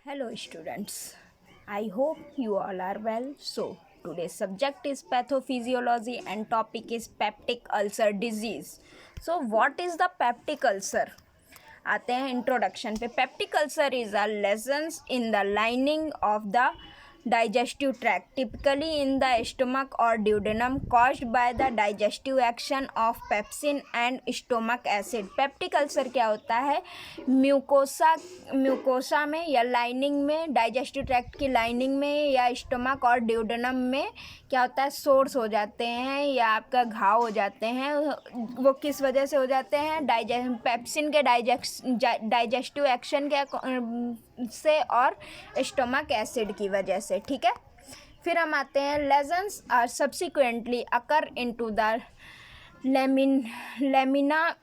Hello students, I hope you all are well. So today's subject is pathophysiology and topic is peptic ulcer disease. So what is the peptic ulcer? आते हैं introduction पे. Peptic ulcer is a lesions in the lining of the digestive tract, typically in the stomach or duodenum, caused by the digestive action of pepsin and stomach acid. Peptic ulcer क्या होता है? Mucosa में या lining में, digestive tract की lining में या stomach और ड्यूडेनम में क्या होता है? सोर्स हो जाते हैं या आपका घाव हो जाते हैं. वो किस वजह से हो जाते हैं? पेप्सिन के डाइजेस्टिव एक्शन के से और स्टमक एसिड की वजह से. ठीक है, फिर हम आते हैं lesions are subsequently occur into the lamina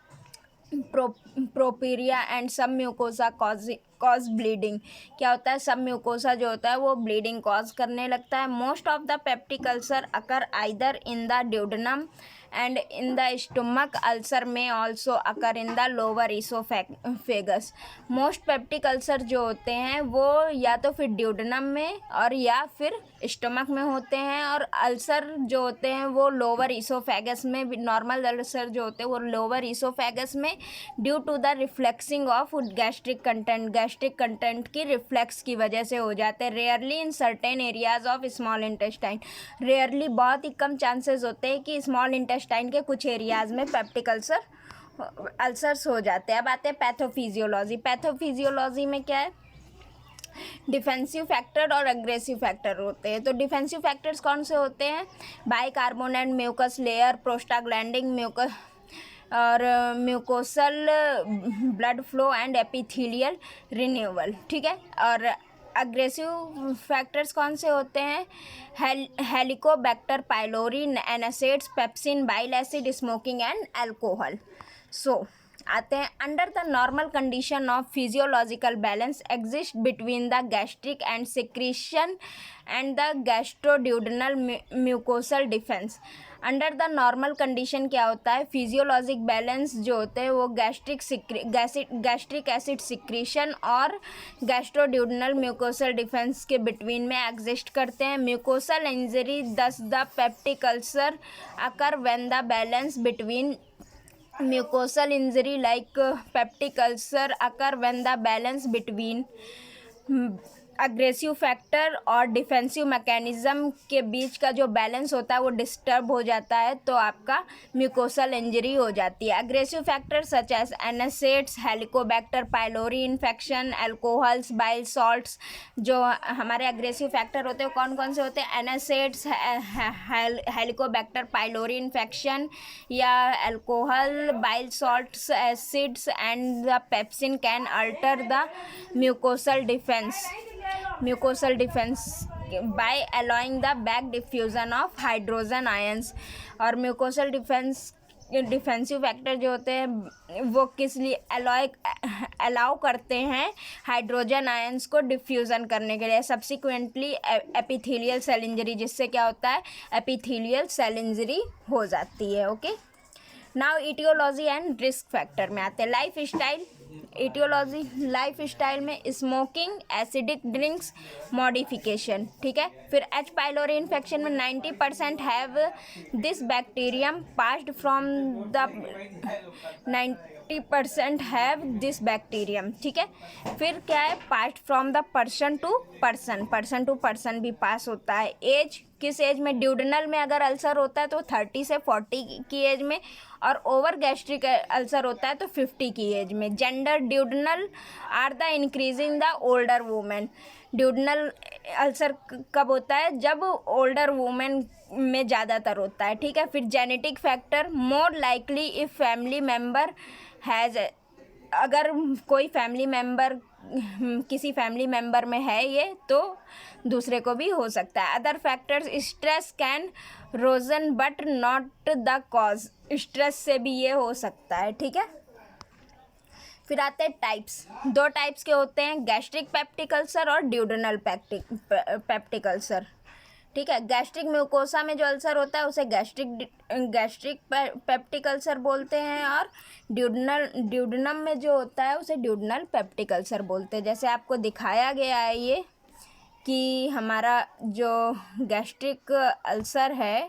propria and submucosa cause bleeding. क्या होता है? सब म्यूकोसा जो होता है वो ब्लीडिंग कॉज करने लगता है. Most of the peptic ulcer occur either in the duodenum and in the stomach. Ulcer में also occur in the lower oesophagus. Most peptic ulcer जो होते हैं वो या तो फिर ड्यूडेनम में और या फिर स्टमक में होते हैं, और अल्सर जो होते हैं वो लोअर ईसोफेगस में. नॉर्मल अल्सर जो होते हैं वो लोअर ईसोफेगस में due to the refluxing of gastric content की रिफ्लेक्स की वजह से हो जाते हैं. Rarely in certain areas of small intestine. Rarely, बहुत ही कम चांसेस होते हैं कि स्मॉल इंटेस्टाइन के कुछ एरियाज में पेप्टिक अल्सर्स हो जाते हैं. अब आते हैं पैथोफिजियोलॉजी. पैथोफिजियोलॉजी में क्या है? डिफेंसिव फैक्टर और अग्रेसिव फैक्टर होते हैं. तो डिफेंसिव फैक्टर्स कौन से होते हैं? Bicarbonate, mucus layer, prostaglandin, mucus और mucosal blood flow and epithelial renewal. ठीक है, और अग्रेसिव फैक्टर्स कौन से होते हैं? Helicobacter pylori, NSAIDs, pepsin, bile acid, smoking and alcohol. So आते हैं. Under the normal condition of physiological balance exist between the gastric and secretion and the gastroduodenal mucosal defence. Under the normal condition क्या होता है? Physiologic balance जो होते हैं वो gastric acid secretion और गैस्ट्रोड्यूडेनल म्यूकोसल डिफेंस के बिटवीन में एग्जिस्ट करते हैं. म्यूकोसल इंजरी दस the peptic ulcer occur when the balance between mucosal injury like peptic ulcer occur when the balance between aggressive factor और डिफेंसिव मैकेनिज्म के बीच का जो बैलेंस होता है वो डिस्टर्ब हो जाता है, तो आपका म्यूकोसल इंजरी हो जाती है. Aggressive factor such as NSAIDs, Helicobacter pylori infection, alcohols, bile salts. जो हमारे अग्रेसिव फैक्टर होते हैं कौन कौन से होते हैं? एनासेड्स, हेलिकोबैक्टर पाइलोरी इन्फेक्शन या alcohol, bile salts, acids and the pepsin can alter the mucosal defence by allowing the back diffusion of hydrogen ions. और म्यूकोसल डिफेंसिव फैक्टर जो होते हैं वो किस लिए अलाउ करते हैं? हाइड्रोजन आयंस को डिफ्यूज़न करने के लिए. सब्सिक्वेंटली एपिथेलियल सेल इंजरी, जिससे क्या होता है? एपिथेलियल सेल इंजरी हो जाती है. Okay, now etiology and risk factor में आते हैं. Life style. Etiology, life style में स्मोकिंग, एसिडिक ड्रिंक्स, मॉडिफिकेशन. ठीक है, फिर एच पाइलोरी इन्फेक्शन में 90% have this bacterium passed from the 90% have this bacterium. ठीक है, फिर क्या है? Passed from the person to person भी पास होता है. एज, किस एज में? ड्यूडेनल में अगर अल्सर होता है तो 30 से 40 की एज में, और ओवर गैस्ट्रिक अल्सर होता है तो 50 की एज में. Gender, duodenal are the increasing the older women. Duodenal ulcer कब होता है? जब ओल्डर वुमेन में ज़्यादातर होता है. ठीक है, फिर genetic factor, more likely if family member has. अगर कोई फैमिली मेम्बर किसी फैमिली मेम्बर में है ये तो दूसरे को भी हो सकता है. Other factors, stress can worsen but not the cause. Stress से भी ये हो सकता है. ठीक है, फिर आते हैं टाइप्स. 2 टाइप्स के होते हैं, गैस्ट्रिक पेप्टिक अल्सर और ड्यूडेनल पेप्टिक अल्सर. ठीक है। गैस्ट्रिक म्यूकोसा में जो अल्सर होता है उसे गैस्ट्रिक पेप्टिक अल्सर बोलते हैं, और ड्यूडनम में जो होता है उसे ड्यूडनल पेप्टिक अल्सर बोलते हैं। जैसे आपको दिखाया गया है ये कि हमारा जो गैस्ट्रिक अल्सर है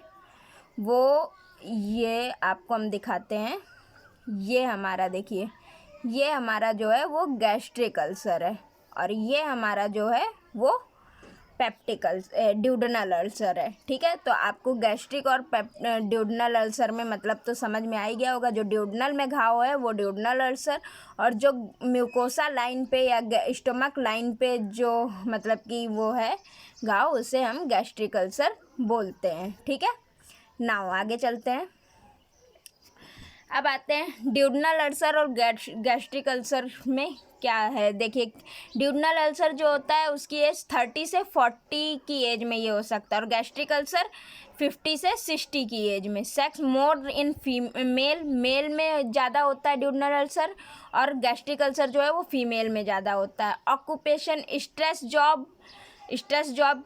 वो, ये आपको हम दिखाते हैं, ये हमारा देखिए, ये हमारा जो है वो गैस्ट्रिक अल्सर है, और ये हमारा जो है वो ड्यूडनल अल्सर है। ठीक है, तो आपको गैस्ट्रिक और ड्यूडनल अल्सर में मतलब तो समझ में आ ही गया होगा। जो ड्यूडनल में घाव है वो ड्यूडनल अल्सर, और जो म्यूकोसा लाइन पे या स्टमक लाइन पे जो मतलब कि वो है घाव, उसे हम गैस्ट्रिक अल्सर बोलते हैं। ठीक है, नाउ आगे चलते हैं। अब आते हैं ड्यूडनल अल्सर और गैस्ट्रिक अल्सर में क्या है। देखिए, ड्यूडनल अल्सर जो होता है उसकी एज 30 से 40 की एज में ये हो सकता है, और गैस्ट्रिक अल्सर 50 से 60 की एज में। सेक्स मोर इन मेल में ज़्यादा होता है ड्यूडनल अल्सर, और गैस्ट्रिक अल्सर जो है वो फीमेल में ज़्यादा होता है। ऑक्यूपेशन स्ट्रेस जॉब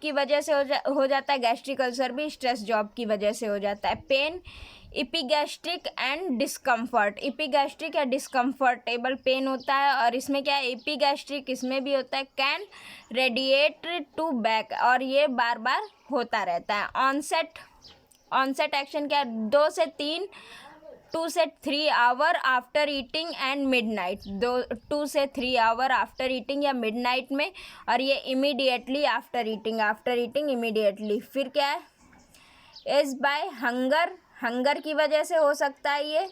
की वजह से हो जाता है। गैस्ट्रिक अल्सर भी स्ट्रेस जॉब की वजह से हो जाता है। पेन, इपीगैस्ट्रिक एंड डिस्कम्फर्ट, इपीगैस्ट्रिक या डिस्कम्फर्टेबल पेन होता है, और इसमें क्या है, इपीगैस्ट्रिक इसमें भी होता है। कैन रेडिएट टू बैक, और ये बार बार होता रहता है। ऑनसेट एक्शन क्या है, 2 से 3 hour after eating and midnight, 2 से 3 आवर आफ्टर ईटिंग या मिडनाइट में, और ये इमीडिएटली आफ्टर ईटिंग इमीडिएटली। फिर क्या है, इज बाय हंगर की वजह से हो सकता है ये,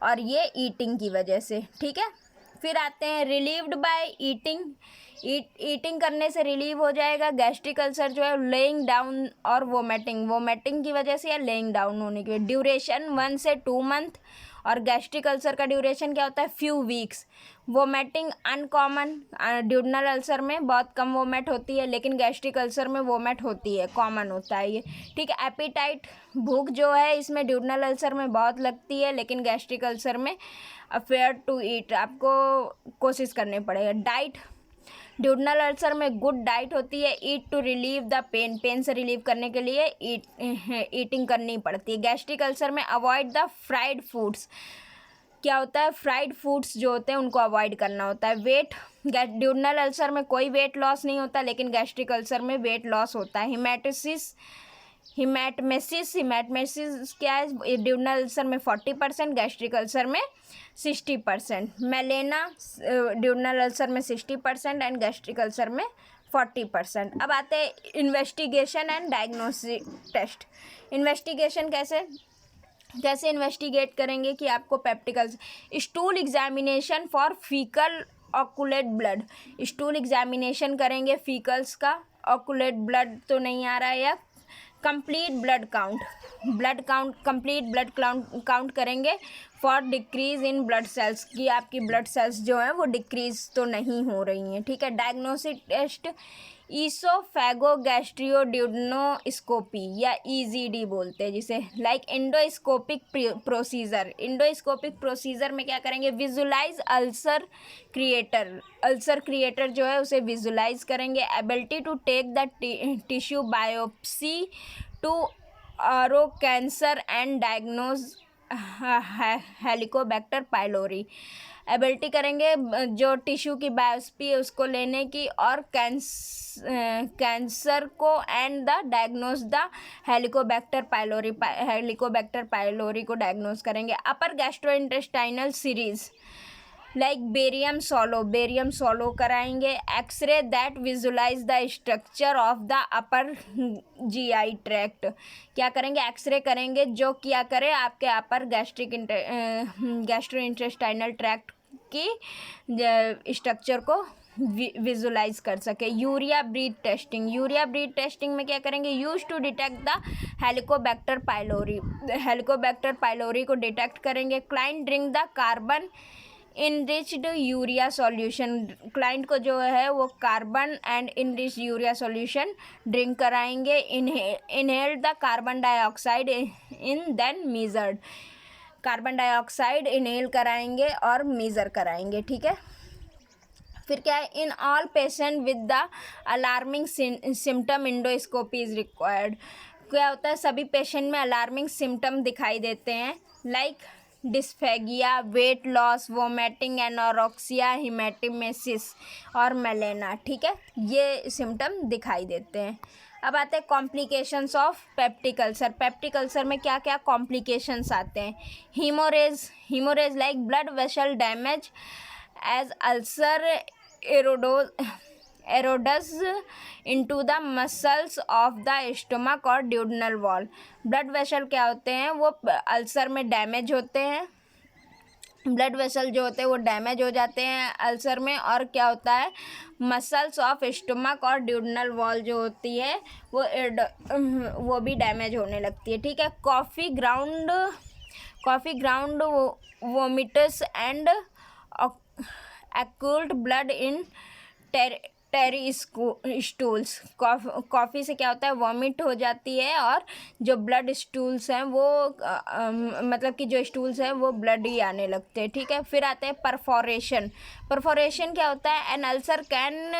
और ये ईटिंग की वजह से। ठीक है, फिर आते हैं रिलीव्ड बाय ईटिंग करने से रिलीव हो जाएगा। गैस्ट्रिक अल्सर जो है लेइंग डाउन और वोमिटिंग की वजह से या लेइंग डाउन होने की वजह। ड्यूरेशन 1 से 2 मंथ, और गैस्ट्रिक अल्सर का ड्यूरेशन क्या होता है, few weeks. Vomiting uncommon, duodenal ulcer में बहुत कम वोमिट होती है, लेकिन गैस्ट्रिक अल्सर में वोमिट होती है, कॉमन होता है ये। ठीक है, एपिटाइट, भूख जो है इसमें ड्यूडनल अल्सर में बहुत लगती है, लेकिन गैस्ट्रिक अल्सर में अफेयर टू ईट, आपको कोशिश करनी पड़ेगा। डाइट, ड्यूडनल अल्सर में गुड डाइट होती है। ईट टू रिलीव द पेन से रिलीव करने के लिए ईटिंग करनी पड़ती है। गैस्ट्रिक अल्सर में अवॉइड द फ्राइड फूड्स, क्या होता है, फ्राइड फूड्स जो होते हैं उनको अवॉइड करना होता है। वेट, ड्यूडनल अल्सर में कोई वेट लॉस नहीं होता, लेकिन गैस्ट्रिक अल्सर में वेट लॉस होता है। हिमैटमेसिस क्या है, ड्यूडनल अल्सर में 40%, गैस्ट्रिक अल्सर में 60%। मेलेना, ड्यूडनल अल्सर में 60% एंड गैस्ट्रिक अल्सर में 40%। अब आते हैं investigation and diagnostic test. Investigation कैसे इन्वेस्टिगेट करेंगे कि आपको peptic ulcer. Stool examination for faecal occult blood, stool examination करेंगे फीकल्स का, ऑकुलेट ब्लड तो नहीं आ रहा है, या कंप्लीट ब्लड काउंट करेंगे for decrease in blood cells, कि आपकी ब्लड सेल्स जो हैं वो डिक्रीज तो नहीं हो रही हैं। ठीक है, डायग्नोस्टिक टेस्ट ईसोफैगोगैस्ट्रियोड्यूडनोस्कोपी या ईजीडी बोलते हैं जिसे, लाइक एंडोस्कोपिक प्रोसीजर में क्या करेंगे, विजुलाइज अल्सर क्रिएटर जो है उसे विजुलाइज करेंगे। Ability to take the tissue biopsy to आरो cancer and diagnose Helicobacter pylori, ability करेंगे जो टिश्यू की बायोप्सी है उसको लेने की, और कैंसर को and the diagnose the Helicobacter pylori को डायग्नोज करेंगे। Upper gastrointestinal series like barium swallow कराएंगे। X ray that visualise the structure of the upper GI tract, क्या करेंगे, एक्सरे करेंगे जो क्या करे आपके अपर गैस्ट्रोइंटेस्टाइनल ट्रैक्ट की स्ट्रक्चर को विजुलाइज कर सके। यूरिया ब्रीथ टेस्टिंग में क्या करेंगे, use to detect the Helicobacter pylori को डिटेक्ट करेंगे। Client drink the carbon enriched urea solution, client को जो है वो carbon and enriched urea solution drink कराएंगे। Inhale the carbon dioxide in then measured, carbon dioxide inhale कराएंगे और measure कराएंगे। ठीक है, फिर क्या है, in all patient with the alarming symptom endoscopy is required. क्या होता है, सभी पेशेंट में अलार्मिंग सिम्टम दिखाई देते हैं, like dysphagia, weight loss, vomiting, anorexia, haematemesis और मेलेना। ठीक है, ये सिम्टम दिखाई देते हैं। अब आते हैं complications of peptic ulcer. Peptic ulcer में क्या क्या कॉम्प्लिकेशंस आते हैं, haemorrhage like blood vessel damage as ulcer erodes into the muscles of the stomach और duodenal wall। ब्लड वेसल क्या होते हैं, वो अल्सर में डैमेज होते हैं, ब्लड वेसल जो होते हैं वो डैमेज हो जाते हैं अल्सर में। और क्या होता है, मसल्स ऑफ स्टमक और ड्यूडनल वॉल जो होती है वो भी डैमेज होने लगती है। ठीक है, coffee ground vomitus and occult blood in tarry stools. Coffee से क्या होता है, वॉमिट हो जाती है और जो ब्लड स्टूल्स हैं वो मतलब कि जो स्टूल्स हैं वो ब्लड ही आने लगते हैं। ठीक है, फिर आते हैं परफोरेशन क्या होता है, an ulcer can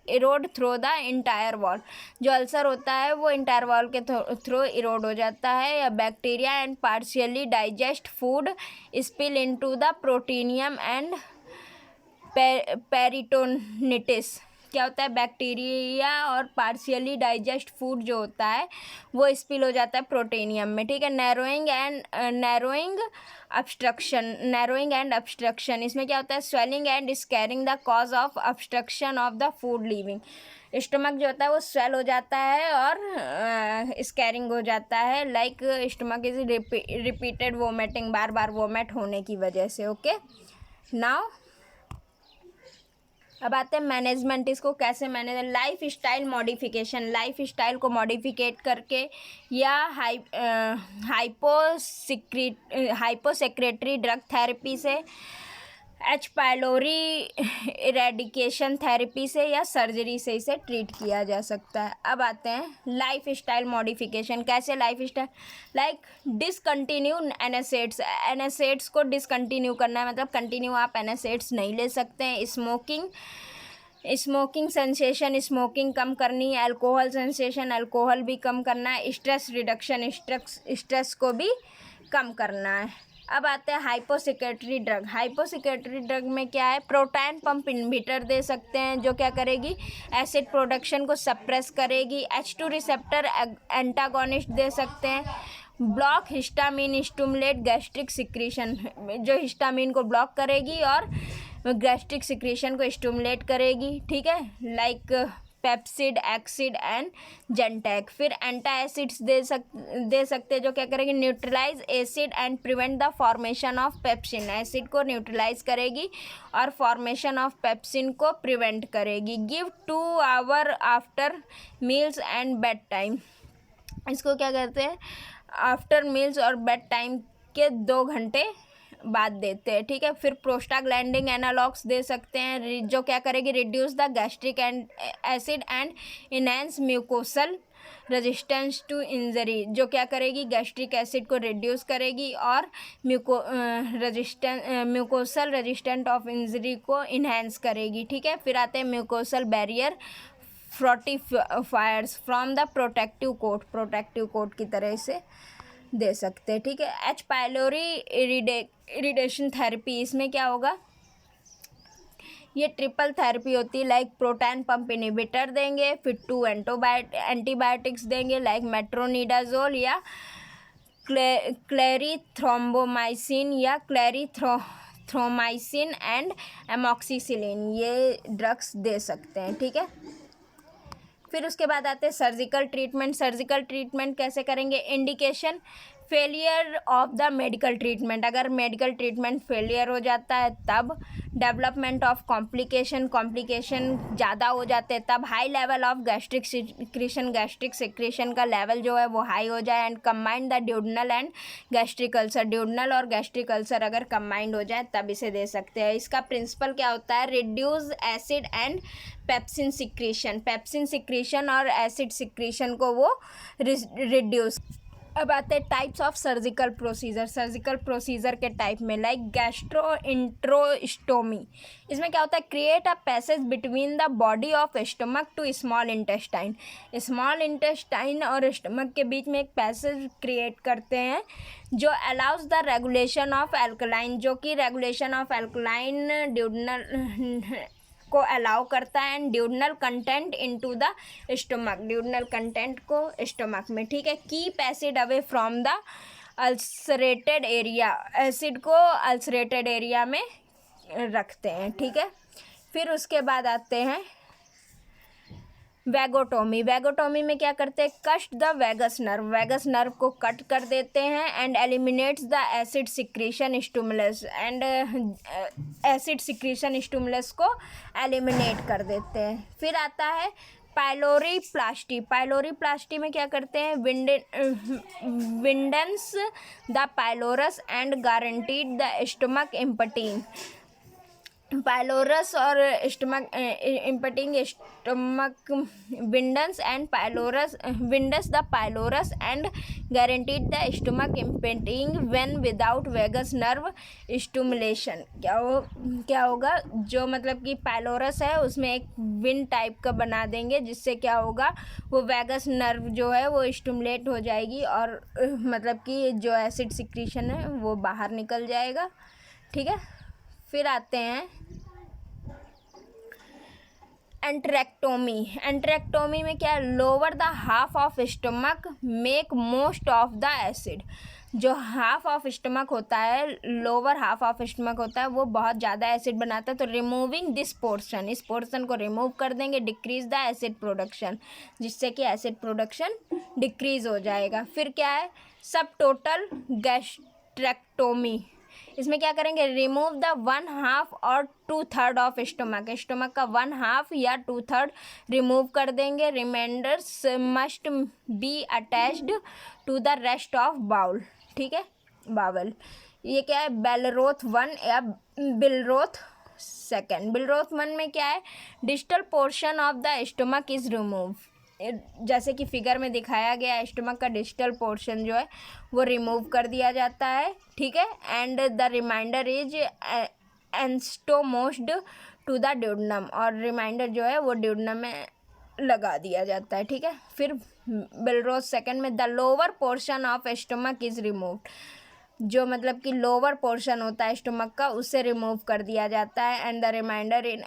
erode through the entire wall. जो अल्सर होता है वो इंटायर वॉल के थ्रू इरोड हो जाता है, या bacteria and partially digest food spill into the peritoneum and peritonitis. क्या होता है, बैक्टीरिया और पार्शियली डाइजेस्ट फूड जो होता है वो स्पिल हो जाता है प्रोटीनियम में। ठीक है, नैरोइंग एंड ऑब्स्ट्रक्शन, इसमें क्या होता है, swelling and scaring the cause of obstruction of the food leaving. Stomach जो होता है वो स्वेल हो जाता है और स्कैरिंग हो जाता है, like stomach is repeated vomiting, bar bar vomit होने की वजह से। ओके, नाउ अब आते हैं मैनेजमेंट, इसको कैसे manage, life style modification, life style को मॉडिफिकेट करके या हाइपोसेक्रेटरी ड्रग थेरेपी से, एच पायलोरी इरेडिकेशन थेरेपी से या सर्जरी से इसे ट्रीट किया जा सकता है। अब आते हैं लाइफ स्टाइल मॉडिफिकेशन, कैसे life style, like discontinue NSAIDs को डिसकंटिन्यू करना है, मतलब कंटिन्यू आप एनएसएड्स नहीं ले सकते हैं। स्मोकिंग सेंसेशन, स्मोकिंग कम करनी है। अल्कोहल सेंसेशन, अल्कोहल भी कम करना है। स्ट्रेस रिडक्शन, स्ट्रेस को भी कम करना है। अब आते हैं हाइपोसेक्रेटरी ड्रग। हाइपोसेक्रेटरी ड्रग में क्या है, प्रोटॉन पंप इनहिबिटर दे सकते हैं, जो क्या करेगी, एसिड प्रोडक्शन को सप्रेस करेगी। H2 रिसेप्टर एंटागोनिस्ट दे सकते हैं। Block histamine stimulate gastric secretion, जो हिस्टामिन को ब्लॉक करेगी और गैस्ट्रिक सिक्रीशन को स्टिमुलेट करेगी। ठीक है, like Pepcid, Axid and Zantac. फिर एंटा एसिड्स दे सकते हैं, जो क्या करेगी, neutralise acid and prevent the formation of pepsin. Acid को न्यूट्रलाइज करेगी और फॉर्मेशन ऑफ पेप्सिन को प्रिवेंट करेगी। Give 2 hour after meals and bed time, इसको क्या कहते हैं, आफ्टर मील्स और बेड टाइम के 2 घंटे बाद देते हैं। ठीक है, फिर प्रोस्टाग्लैंडिन एनालॉग्स दे सकते हैं, जो क्या करेगी, reduce the gastric and acid and enhance mucosal resistance to injury, जो क्या करेगी, गैस्ट्रिक एसिड को रिड्यूस करेगी और म्यूकोसल रेजिस्टेंट ऑफ इंजरी को इन्हेंस करेगी। ठीक है, फिर आते हैं mucosal barrier fortifiers from the protective coat की तरह से दे सकते हैं। ठीक है, एच पायलोरी इरिडेशन थेरेपी, इसमें क्या होगा, ये ट्रिपल थेरेपी होती है, लाइक प्रोटॉन पंप इनहिबिटर देंगे, फिर 2 एंटीबायोटिक्स देंगे, लाइक मेट्रोनिडाजोल या क्लेरीथ्रोम्बोमाइसिन या क्लेरीथ्रोमाइसिन एंड एमॉक्सिसिलिन, ये ड्रग्स दे सकते हैं। ठीक है, फिर उसके बाद आते हैं सर्जिकल ट्रीटमेंट। सर्जिकल ट्रीटमेंट कैसे करेंगे, indication failure of the medical treatment, अगर मेडिकल ट्रीटमेंट फेलियर हो जाता है तब। डेवलपमेंट ऑफ कॉम्प्लिकेशन ज़्यादा हो जाते हैं तब। High level of gastric secretion का लेवल जो है वो हाई हो जाए। And combined the duodenal and gastric ulcer, duodenal और गैस्ट्रिक अल्सर अगर कंबाइंड हो जाए तब इसे दे सकते हैं। इसका प्रिंसिपल क्या होता है, reduce acid and pepsin secretion और एसिड सिक्रीशन को वो रिड्यूस अब आते हैं types of surgical procedure. Surgical procedure के टाइप में लाइक गैस्ट्रोइंट्रोस्टोमी। इसमें क्या होता है, create a passage between the body of stomach to small intestine. Small intestine और स्टमक के बीच में एक पैसेज क्रिएट करते हैं जो allows the regulation of alkaline, जो कि रेगुलेशन ऑफ एल्कलाइन ड्यूडनल को अलाउ करता है and duodenal content into the stomach, duodenal content को स्टमक में, ठीक है। Keep acid away from the ulcerated area, acid को अल्सरेटेड एरिया में रखते हैं, ठीक है। फिर उसके बाद आते हैं वैगोटोमी। वैगोटोमी में क्या करते हैं, cut the vagus nerve, vagus nerve को कट कर देते हैं and eliminates the acid secretion stimulus, and acid secretion stimulus को एलिमिनेट कर देते हैं। फिर आता है पाइलोरीप्लास्टी। पाइलोरीप्लास्टी में क्या करते हैं, widens the pylorus and guaranteed the stomach emptying. Pylorus और stomach emptying stomach widens and pylorus, विंडस the pylorus and guaranteed the stomach emptying when without vagus nerve stimulation. क्या होगा, जो मतलब कि पाइलोरस है उसमें एक विंड टाइप का बना देंगे, जिससे क्या होगा, वो वेगस नर्व जो है वो स्टिमुलेट हो जाएगी और मतलब कि जो एसिड सिक्रीशन है वो बाहर निकल जाएगा, ठीक है। फिर आते हैं एंट्रेक्टोमी। एंट्रेक्टोमी में क्या है, lower the half of stomach make most of the acid. जो हाफ ऑफ स्टमक होता है, लोअर हाफ ऑफ स्टमक होता है, वो बहुत ज़्यादा एसिड बनाता है, तो रिमूविंग दिस पोर्शन, इस पोर्शन को रिमूव कर देंगे, डिक्रीज द एसिड प्रोडक्शन, जिससे कि एसिड प्रोडक्शन डिक्रीज हो जाएगा। फिर क्या है, सब टोटल गैस्ट्रेक्टोमी। इसमें क्या करेंगे, रिमूव द 1/2 और 2/3 ऑफ स्टमक, स्टमक का 1/2 या 2/3 रिमूव कर देंगे। Reminders must be attached to the rest of bowel, ठीक है, बावल। ये क्या है, बेलरोथ 1 या बिलरोथ 2। बिलरोथ 1 में क्या है, distal portion of the stomach is remove, जैसे कि फिगर में दिखाया गया, स्टमक का डिस्टल पोर्शन जो है वो रिमूव कर दिया जाता है, ठीक है। And the remainder is anastomosed to the duodenum, और रिमाइंडर जो है वो ड्यूडनम में लगा दिया जाता है, ठीक है। फिर बिलरोथ 2 में the lower portion of stomach is removed, जो मतलब कि लोअर पोर्शन होता है स्टमक का, उससे रिमूव कर दिया जाता है। And the remainder in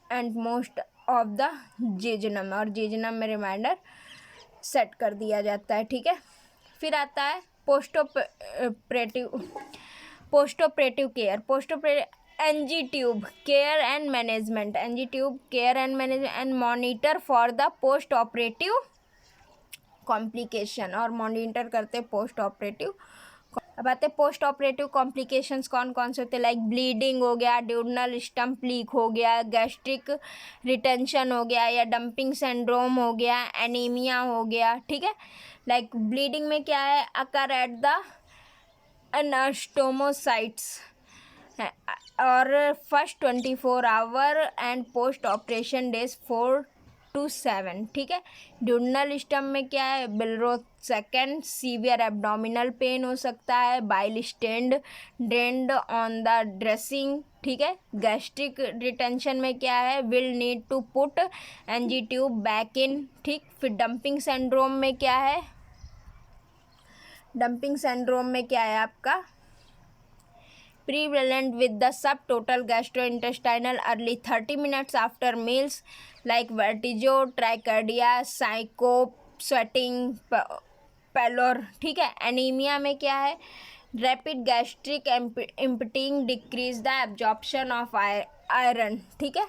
and most of the jejunum, और जेजनम में रिमाइंडर सेट कर दिया जाता है, ठीक है। फिर आता है postoperative care, NG tube care and management, NG tube care and management and monitor for the post operative complication, और मॉनिटर करते पोस्ट ऑपरेटिव। अब आते हैं पोस्ट ऑपरेटिव कॉम्प्लिकेशंस कौन कौन से होते हैं, लाइक ब्लीडिंग हो गया, ड्यूडनल स्टम्प लीक हो गया, गैस्ट्रिक रिटेंशन हो गया, या डंपिंग सिंड्रोम हो गया, एनीमिया हो गया, ठीक है। लाइक ब्लीडिंग में क्या है, अकर एट द अनास्टोमोसाइट्स और first 24 our and post operation days 4 to 7, ठीक है। ड्यूडनल स्टम में क्या है, बिलरोथ 2, सीवियर एब्डोमिनल पेन हो सकता है, bile stained drained on the dressing, ठीक है। गैस्ट्रिक रिटेंशन में क्या है, will need to put NG tube back in, ठीक। फिर डंपिंग सिंड्रोम में क्या है, डंपिंग सिंड्रोम में क्या है आपका, prevalent with the subtotal gastrointestinal early 30 minutes after meals like vertigo, tachycardia, syncope, sweating, pallor, ठीक है। एनीमिया में क्या है, rapid gastric emptying, decrease the absorption of iron, ठीक है।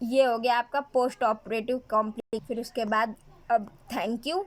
ये हो गया आपका पोस्ट ऑपरेटिव कॉम्प्लिकेशन। फिर उसके बाद अब थैंक यू।